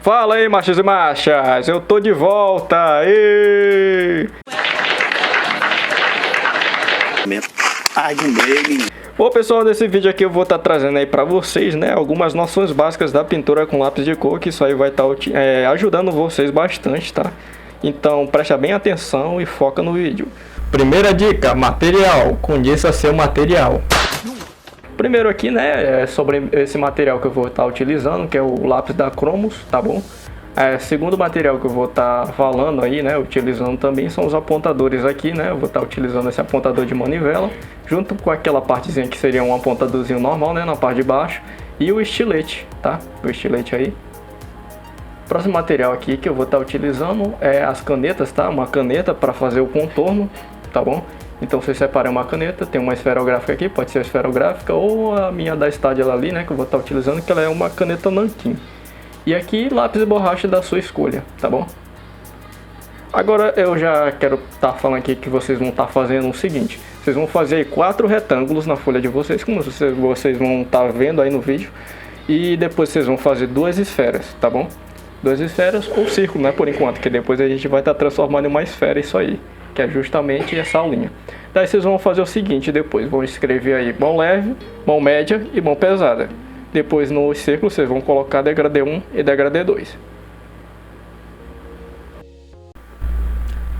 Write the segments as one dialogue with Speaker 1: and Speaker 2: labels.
Speaker 1: Fala aí, machos e machas, eu tô de volta, êêêê! Bom pessoal, nesse vídeo aqui eu vou estar trazendo aí pra vocês, né, algumas noções básicas da pintura com lápis de cor, que isso aí vai estar ajudando vocês bastante, tá? Então presta bem atenção e foca no vídeo. Primeira dica, material, conheça seu material. Primeiro aqui, né, é sobre esse material que eu vou estar utilizando, que é o lápis da Cromos, tá bom? Segundo material que eu vou estar falando aí, né, utilizando também são os apontadores aqui, né? Eu vou estar utilizando esse apontador de manivela, junto com aquela partezinha que seria um apontadorzinho normal, né, na parte de baixo, e o estilete, tá? O estilete aí. Próximo material aqui que eu vou estar utilizando é as canetas, tá? Uma caneta para fazer o contorno, tá bom? Então você separa uma caneta, tem uma esferográfica aqui, pode ser a esferográfica ou a minha da Staedtler ali, né, que eu vou estar utilizando, que ela é uma caneta nanquim. E aqui lápis e borracha da sua escolha, tá bom? Agora eu já quero estar falando aqui que vocês vão estar fazendo o seguinte: vocês vão fazer aí 4 retângulos na folha de vocês, como vocês vão estar vendo aí no vídeo, e depois vocês vão fazer 2 esferas, tá bom? 2 esferas ou círculo, né, por enquanto, que depois a gente vai estar transformando em uma esfera isso aí, que é justamente essa aulinha. Daí vocês vão fazer o seguinte depois, vão escrever aí mão leve, mão média e mão pesada. Depois no círculo vocês vão colocar degradê 1 e degradê 2.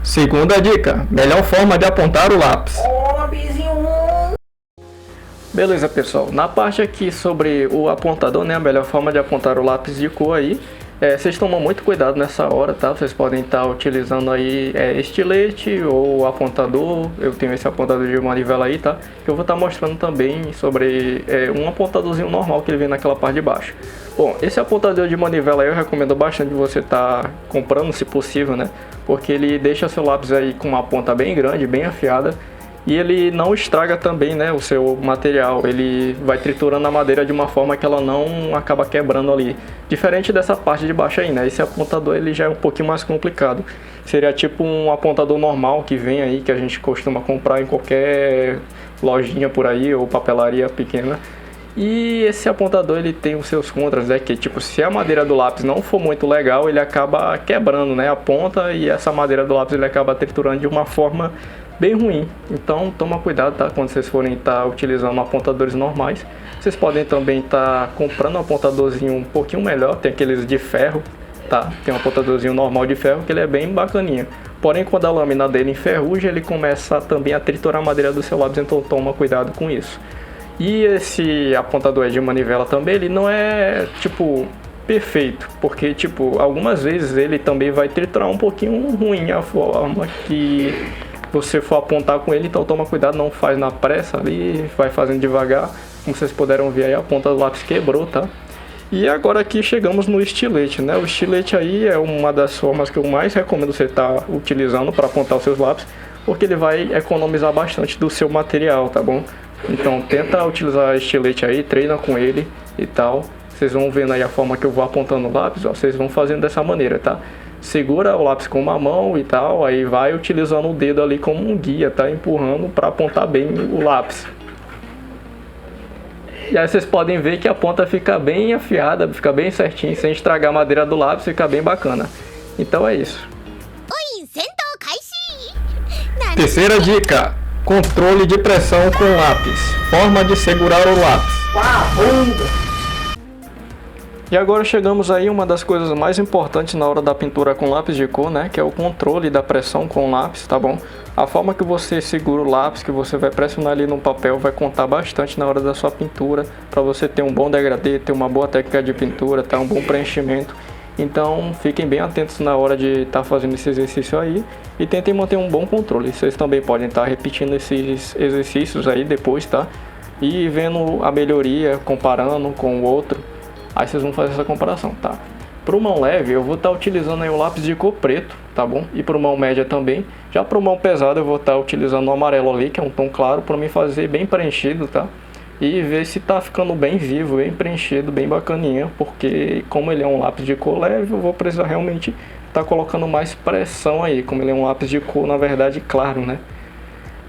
Speaker 1: Segunda dica, melhor forma de apontar o lápis. Beleza pessoal, na parte aqui sobre o apontador, né, a melhor forma de apontar o lápis de cor aí, vocês tomam muito cuidado nessa hora, tá? Vocês podem estar utilizando aí estilete ou apontador. Eu tenho esse apontador de manivela aí, tá? Que eu vou estar mostrando também sobre um apontadorzinho normal que ele vem naquela parte de baixo. Bom, esse apontador de manivela aí eu recomendo bastante você estar comprando, se possível, né? Porque ele deixa seu lápis aí com uma ponta bem grande, bem afiada. E ele não estraga também, né, o seu material, ele vai triturando a madeira de uma forma que ela não acaba quebrando ali. Diferente dessa parte de baixo aí, né, esse apontador ele já é um pouquinho mais complicado. Seria tipo um apontador normal que vem aí, que a gente costuma comprar em qualquer lojinha por aí, ou papelaria pequena. E esse apontador ele tem os seus contras, né, que tipo, se a madeira do lápis não for muito legal, ele acaba quebrando, né, a ponta, e essa madeira do lápis ele acaba triturando de uma forma bem ruim. Então toma cuidado, tá? Quando vocês forem estar utilizando apontadores normais, vocês podem também estar comprando um apontadorzinho um pouquinho melhor. Tem aqueles de ferro, tá? Tem um apontadorzinho normal de ferro que ele é bem bacaninha. Porém, quando a lâmina dele enferruja, ele começa também a triturar a madeira do seu lápis, então toma cuidado com isso. E esse apontador de manivela também, ele não é tipo perfeito, porque tipo, algumas vezes ele também vai triturar um pouquinho ruim a forma que você for apontar com ele, então toma cuidado, não faz na pressa ali, vai fazendo devagar. Como vocês puderam ver aí, a ponta do lápis quebrou, tá? E agora aqui chegamos no estilete, né? O estilete aí é uma das formas que eu mais recomendo você estar utilizando para apontar os seus lápis, porque ele vai economizar bastante do seu material, tá bom? Então tenta utilizar estilete aí, treina com ele e tal. Vocês vão vendo aí a forma que eu vou apontando o lápis, ó, vocês vão fazendo dessa maneira, tá? Segura o lápis com uma mão e tal, aí vai utilizando o dedo ali como um guia, tá? Empurrando para apontar bem o lápis. E aí vocês podem ver que a ponta fica bem afiada, fica bem certinho, sem estragar a madeira do lápis, fica bem bacana. Então é isso. Terceira dica, controle de pressão com lápis. Forma de segurar o lápis. E agora chegamos aí uma das coisas mais importantes na hora da pintura com lápis de cor, né? Que é o controle da pressão com lápis, tá bom? A forma que você segura o lápis, que você vai pressionar ali no papel, vai contar bastante na hora da sua pintura, para você ter um bom degradê, ter uma boa técnica de pintura, tá? Um bom preenchimento. Então fiquem bem atentos na hora de estar fazendo esse exercício aí e tentem manter um bom controle. Vocês também podem estar repetindo esses exercícios aí depois, tá? E vendo a melhoria, comparando com o outro. Aí vocês vão fazer essa comparação, tá? Para o mão leve eu vou estar utilizando aí o lápis de cor preto, tá bom? E para o mão média também. Já para o mão pesado eu vou estar utilizando o amarelo ali, que é um tom claro, para mim fazer bem preenchido, tá? E ver se tá ficando bem vivo, bem preenchido, bem bacaninha. Porque como ele é um lápis de cor leve, eu vou precisar realmente estar colocando mais pressão aí. Como ele é um lápis de cor, na verdade, claro, né?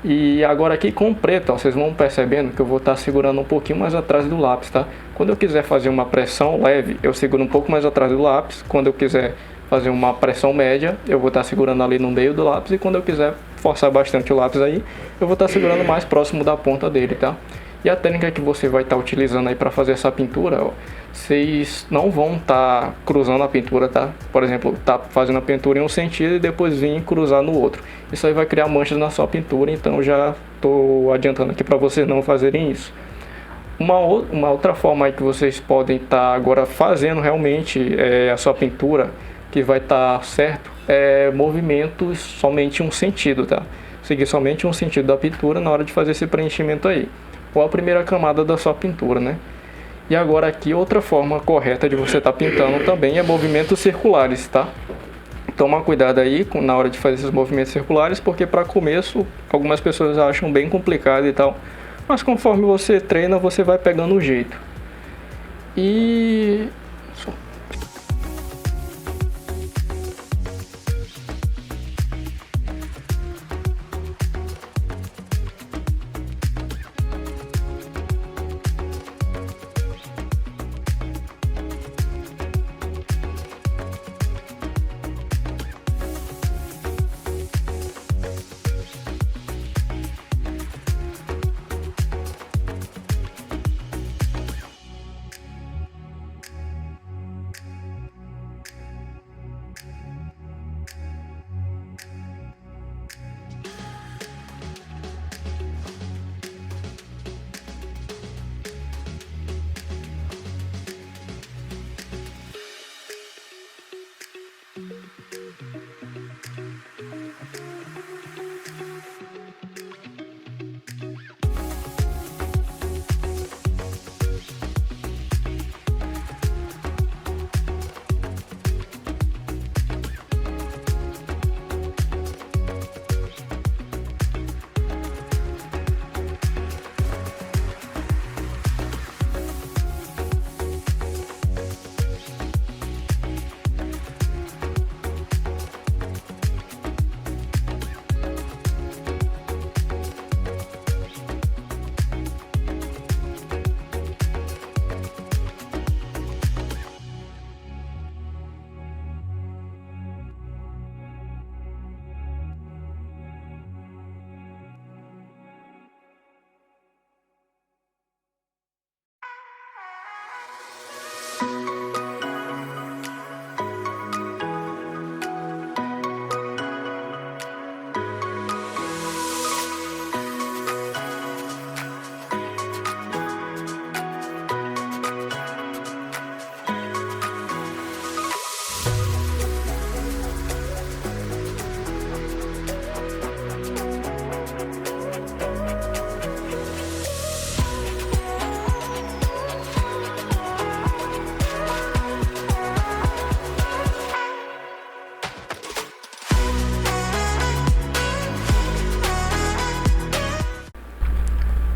Speaker 1: E agora aqui com o preto, ó, vocês vão percebendo que eu vou estar segurando um pouquinho mais atrás do lápis, tá? Quando eu quiser fazer uma pressão leve, eu seguro um pouco mais atrás do lápis. Quando eu quiser fazer uma pressão média, eu vou estar segurando ali no meio do lápis. E quando eu quiser forçar bastante o lápis aí, eu vou estar segurando mais próximo da ponta dele, tá? E a técnica que você vai estar utilizando aí para fazer essa pintura, ó, vocês não vão estar cruzando a pintura, tá? Por exemplo, tá fazendo a pintura em um sentido e depois vir cruzar no outro. Isso aí vai criar manchas na sua pintura, então já tô adiantando aqui para vocês não fazerem isso. Uma outra forma aí que vocês podem estar agora fazendo realmente a sua pintura, que vai estar certo, é movimentos somente um sentido, tá? Seguir somente um sentido da pintura na hora de fazer esse preenchimento aí, ou a primeira camada da sua pintura, né? E agora aqui outra forma correta de você estar pintando também é movimentos circulares, tá? Toma cuidado aí na hora de fazer esses movimentos circulares, porque para começo algumas pessoas acham bem complicado e tal, mas conforme você treina você vai pegando o jeito. E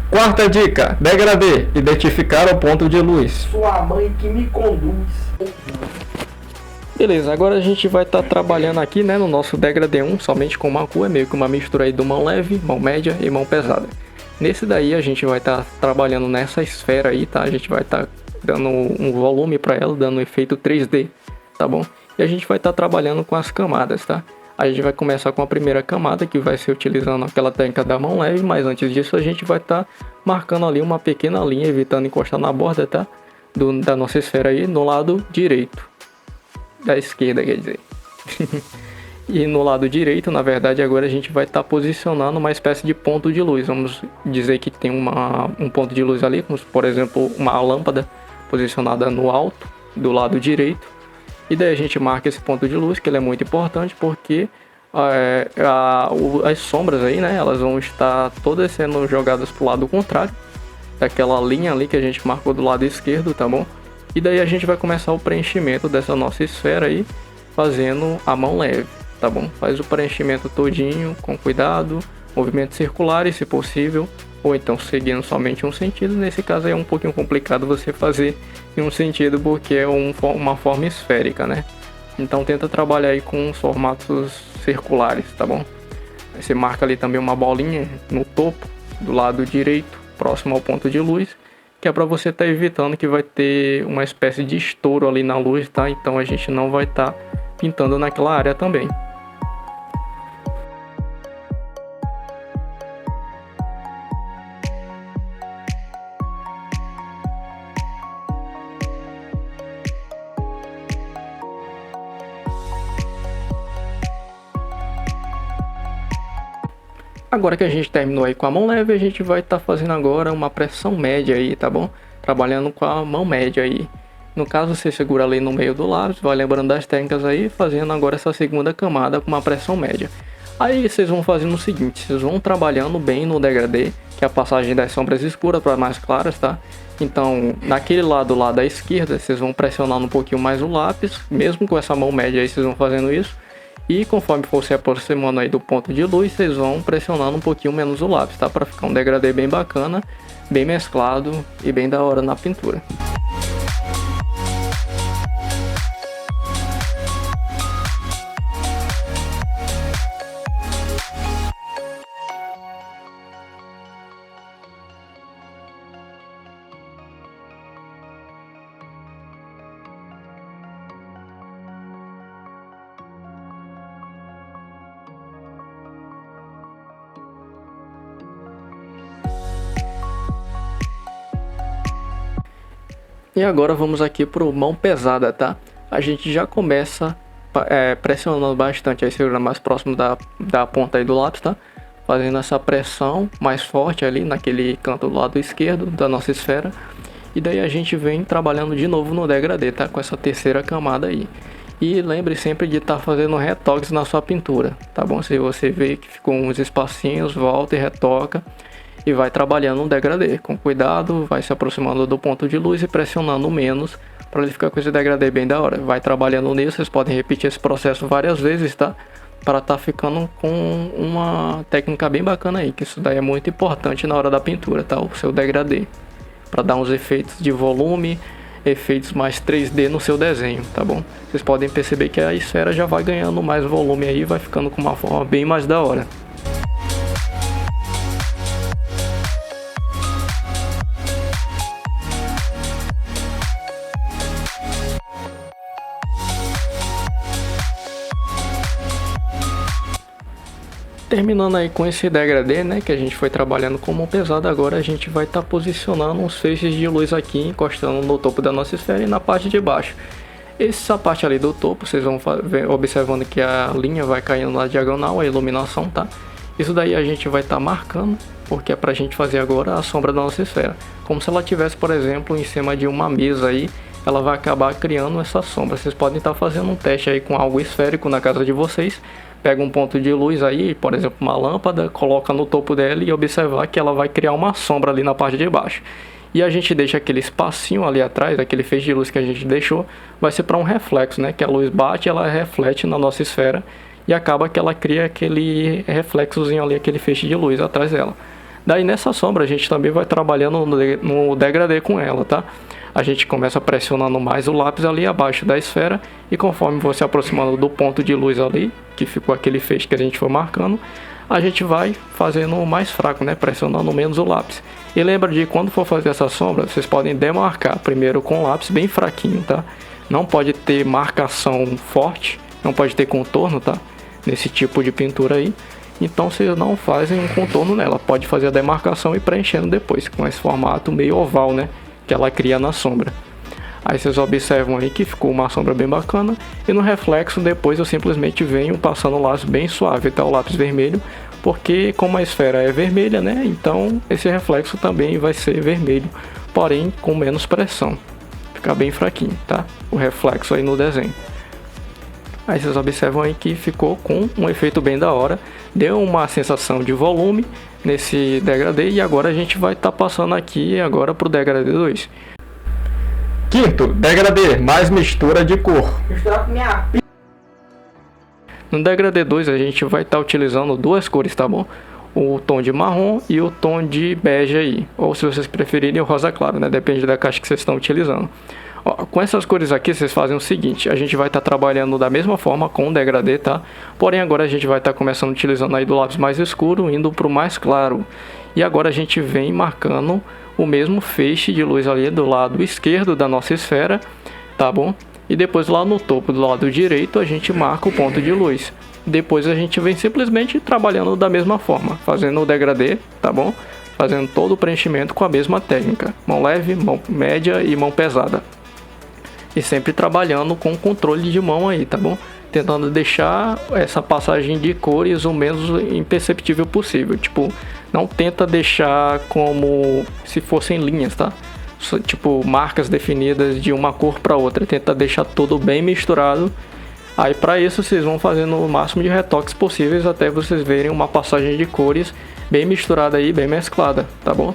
Speaker 1: quarta dica, degradê, identificar o ponto de luz.
Speaker 2: Sua mãe que me conduz.
Speaker 1: Beleza, agora a gente vai estar trabalhando aqui, né, no nosso degradê 1, somente com uma cor, é meio que uma mistura aí do mão leve, mão média e mão pesada. Nesse daí a gente vai estar trabalhando nessa esfera aí, tá? A gente vai estar dando um volume para ela, dando um efeito 3D, tá bom? E a gente vai estar trabalhando com as camadas, tá? A gente vai começar com a primeira camada, que vai ser utilizando aquela técnica da mão leve, mas antes disso a gente vai estar marcando ali uma pequena linha, evitando encostar na borda, tá? Da nossa esfera aí, no lado direito. Da esquerda, quer dizer. E no lado direito, na verdade, agora a gente vai estar posicionando uma espécie de ponto de luz. Vamos dizer que tem um ponto de luz ali, como por exemplo uma lâmpada posicionada no alto do lado direito. E daí a gente marca esse ponto de luz, que ele é muito importante porque as sombras aí, né, elas vão estar todas sendo jogadas para o lado contrário daquela linha ali que a gente marcou do lado esquerdo, tá bom? E daí a gente vai começar o preenchimento dessa nossa esfera aí, fazendo a mão leve, tá bom? Faz o preenchimento todinho com cuidado, movimentos circulares se possível, ou então seguindo somente um sentido. Nesse caso aí é um pouquinho complicado você fazer em um sentido porque é uma forma esférica, né? Então tenta trabalhar aí com os formatos circulares, tá bom? Você marca ali também uma bolinha no topo, do lado direito, próximo ao ponto de luz, que é para você estar evitando que vai ter uma espécie de estouro ali na luz, tá? Então a gente não vai estar pintando naquela área também. Agora que a gente terminou aí com a mão leve, a gente vai estar fazendo agora uma pressão média aí, tá bom? Trabalhando com a mão média aí. No caso, você segura ali no meio do lápis, vai lembrando das técnicas aí, fazendo agora essa segunda camada com uma pressão média. Aí vocês vão fazendo o seguinte, vocês vão trabalhando bem no degradê, que é a passagem das sombras escuras para mais claras, tá? Então, naquele lado lá da esquerda, vocês vão pressionando um pouquinho mais o lápis, mesmo com essa mão média aí, vocês vão fazendo isso. E conforme for se aproximando aí do ponto de luz, vocês vão pressionando um pouquinho menos o lápis, tá? Para ficar um degradê bem bacana, bem mesclado e bem da hora na pintura. E agora vamos aqui para o mão pesada, tá? A gente já começa pressionando bastante, aí segurando mais próximo da ponta aí do lápis, tá? Fazendo essa pressão mais forte ali naquele canto do lado esquerdo da nossa esfera. E daí a gente vem trabalhando de novo no degradê, tá? Com essa terceira camada aí. E lembre sempre de estar fazendo retoques na sua pintura, tá bom? Se você vê que ficou uns espacinhos, volta e retoca. E vai trabalhando no degradê, com cuidado, vai se aproximando do ponto de luz e pressionando menos para ele ficar com esse degradê bem da hora. Vai trabalhando nisso, vocês podem repetir esse processo várias vezes, tá? Para estar ficando com uma técnica bem bacana aí, que isso daí é muito importante na hora da pintura, tá? O seu degradê, para dar uns efeitos de volume, efeitos mais 3D no seu desenho, tá bom? Vocês podem perceber que a esfera já vai ganhando mais volume aí, vai ficando com uma forma bem mais da hora. Terminando aí com esse degradê, né, que a gente foi trabalhando com mão pesada, agora a gente vai estar posicionando uns feixes de luz aqui, encostando no topo da nossa esfera e na parte de baixo. Essa parte ali do topo, vocês vão observando que a linha vai caindo na diagonal, a iluminação, tá? Isso daí a gente vai estar marcando, porque é pra gente fazer agora a sombra da nossa esfera. Como se ela tivesse, por exemplo, em cima de uma mesa aí, ela vai acabar criando essa sombra. Vocês podem estar fazendo um teste aí com algo esférico na casa de vocês. Pega um ponto de luz aí, por exemplo, uma lâmpada, coloca no topo dela e observar que ela vai criar uma sombra ali na parte de baixo. E a gente deixa aquele espacinho ali atrás, aquele feixe de luz que a gente deixou, vai ser para um reflexo, né? Que a luz bate, ela reflete na nossa esfera e acaba que ela cria aquele reflexozinho ali, aquele feixe de luz atrás dela. Daí nessa sombra a gente também vai trabalhando no degradê com ela, tá? A gente começa pressionando mais o lápis ali abaixo da esfera e conforme você aproximando do ponto de luz ali, que ficou aquele feixe que a gente foi marcando, a gente vai fazendo mais fraco, né? Pressionando menos o lápis. E lembra de quando for fazer essa sombra, vocês podem demarcar primeiro com o lápis bem fraquinho, tá? Não pode ter marcação forte, não pode ter contorno, tá? Nesse tipo de pintura aí. Então vocês não fazem um contorno nela, pode fazer a demarcação e preenchendo depois, com esse formato meio oval, né? Que ela cria na sombra. Aí vocês observam aí que ficou uma sombra bem bacana. E no reflexo depois eu simplesmente venho passando o lápis bem suave, tá? O lápis vermelho, porque como a esfera é vermelha, né? Então esse reflexo também vai ser vermelho, porém com menos pressão. Fica bem fraquinho, tá? O reflexo aí no desenho. Aí vocês observam aí que ficou com um efeito bem da hora. Deu uma sensação de volume nesse degradê. E agora a gente vai estar passando aqui agora para o degradê 2. Quinto, degradê, mais mistura de cor. No degradê 2 a gente vai estar utilizando duas cores, tá bom? O tom de marrom e o tom de bege aí. Ou se vocês preferirem o rosa claro, né? Depende da caixa que vocês estão utilizando. Ó, com essas cores aqui, vocês fazem o seguinte, a gente vai estar trabalhando da mesma forma com o degradê, tá? Porém, agora a gente vai estar começando utilizando aí do lápis mais escuro, indo para o mais claro. E agora a gente vem marcando o mesmo feixe de luz ali do lado esquerdo da nossa esfera, tá bom? E depois lá no topo do lado direito a gente marca o ponto de luz. Depois a gente vem simplesmente trabalhando da mesma forma, fazendo o degradê, tá bom? Fazendo todo o preenchimento com a mesma técnica, mão leve, mão média e mão pesada. E sempre trabalhando com controle de mão aí, tá bom? Tentando deixar essa passagem de cores o menos imperceptível possível. Tipo, não tenta deixar como se fossem linhas, tá? Tipo, marcas definidas de uma cor para outra. Tenta deixar tudo bem misturado. Aí para isso vocês vão fazendo o máximo de retoques possíveis até vocês verem uma passagem de cores bem misturada aí, bem mesclada, tá bom?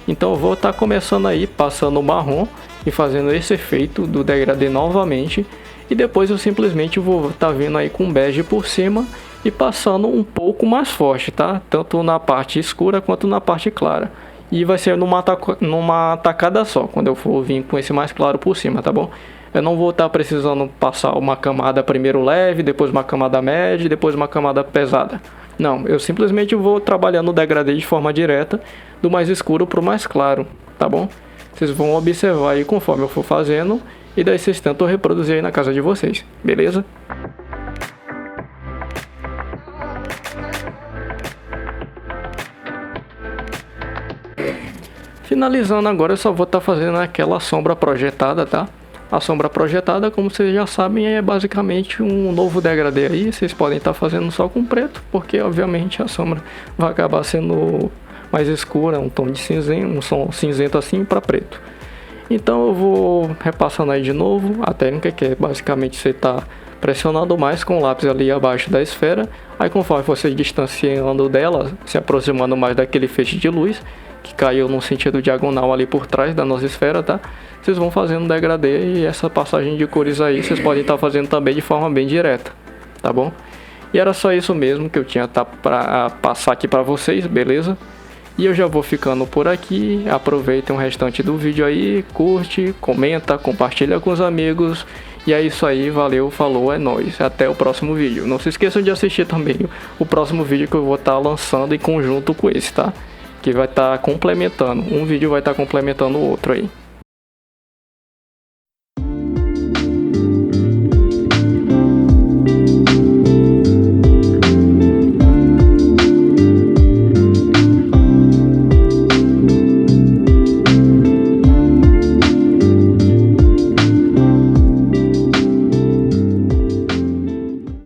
Speaker 1: Então eu vou estar começando aí passando o marrom e fazendo esse efeito do degradê novamente. E depois eu simplesmente vou estar vindo aí com bege por cima e passando um pouco mais forte, tá? Tanto na parte escura quanto na parte clara. E vai ser numa tacada só, quando eu for vir com esse mais claro por cima, tá bom? Eu não vou estar precisando passar uma camada primeiro leve, depois uma camada média, depois uma camada pesada. Não, eu simplesmente vou trabalhando o degradê de forma direta, do mais escuro para o mais claro, tá bom? Vocês vão observar aí conforme eu for fazendo, e daí vocês tentam reproduzir aí na casa de vocês, beleza? Finalizando agora, eu só vou estar fazendo aquela sombra projetada, tá? A sombra projetada, como vocês já sabem, é basicamente um novo degradê aí. Vocês podem estar fazendo só com preto, porque obviamente a sombra vai acabar sendo mais escura, um tom de cinzento, um som cinzento assim para preto. Então eu vou repassando aí de novo a técnica, que é basicamente você tá pressionando mais com o lápis ali abaixo da esfera. Aí conforme você distanciando dela, se aproximando mais daquele feixe de luz que caiu no sentido diagonal ali por trás da nossa esfera, tá? Vocês vão fazendo degradê e essa passagem de cores aí vocês podem estar fazendo também de forma bem direta, tá bom? E era só isso mesmo que eu tinha para passar aqui para vocês, beleza? E eu já vou ficando por aqui. Aproveitem o restante do vídeo aí, curte, comenta, compartilha com os amigos. E é isso aí, valeu, falou, é nóis. Até o próximo vídeo. Não se esqueçam de assistir também o próximo vídeo que eu vou estar lançando em conjunto com esse, tá? Que vai estar complementando. Um vídeo vai estar complementando o outro aí.